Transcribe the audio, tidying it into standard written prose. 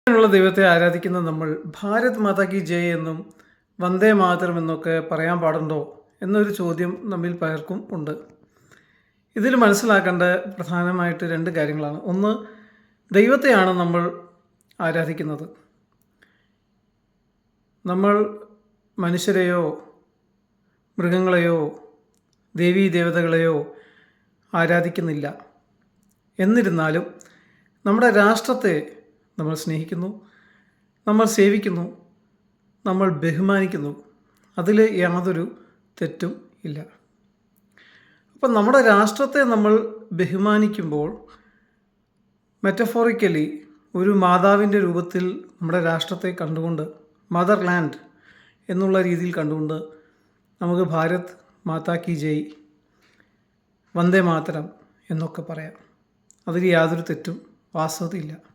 ുള്ള ദൈവത്തെ ആരാധിക്കുന്ന നമ്മൾ ഭാരത് മാതാ കി ജയ് എന്നും വന്ദേ മാതരം എന്നൊക്കെ പറയാൻ പാടുണ്ടോ എന്നൊരു ചോദ്യം നമ്മിൽ പലർക്കും ഉണ്ട്. ഇതിൽ മനസ്സിലാക്കേണ്ട പ്രധാനമായിട്ട് രണ്ട് കാര്യങ്ങളാണ്. ഒന്ന്, ദൈവത്തെയാണ് നമ്മൾ ആരാധിക്കുന്നത്. നമ്മൾ മനുഷ്യരെയോ മൃഗങ്ങളെയോ ദേവീ ദേവതകളെയോ ആരാധിക്കുന്നില്ല. എന്നിരുന്നാലും നമ്മുടെ രാഷ്ട്രത്തെ നമ്മൾ സ്നേഹിക്കുന്നു, നമ്മൾ സേവിക്കുന്നു, നമ്മൾ ബഹുമാനിക്കുന്നു. അതിൽ യാതൊരു തെറ്റും ഇല്ല. അപ്പം നമ്മുടെ രാഷ്ട്രത്തെ നമ്മൾ ബഹുമാനിക്കുമ്പോൾ മെറ്റഫോറിക്കലി ഒരു മാതാവിൻ്റെ രൂപത്തിൽ നമ്മുടെ രാഷ്ട്രത്തെ കണ്ടുകൊണ്ട്, മദർ ലാൻഡ് എന്നുള്ള രീതിയിൽ കണ്ടുകൊണ്ട് നമുക്ക് ഭാരത് മാതാ കി ജയ്, വന്ദേ മാതരം എന്നൊക്കെ പറയാം. അതിൽ യാതൊരു തെറ്റും വാസ്തവതയില്ല.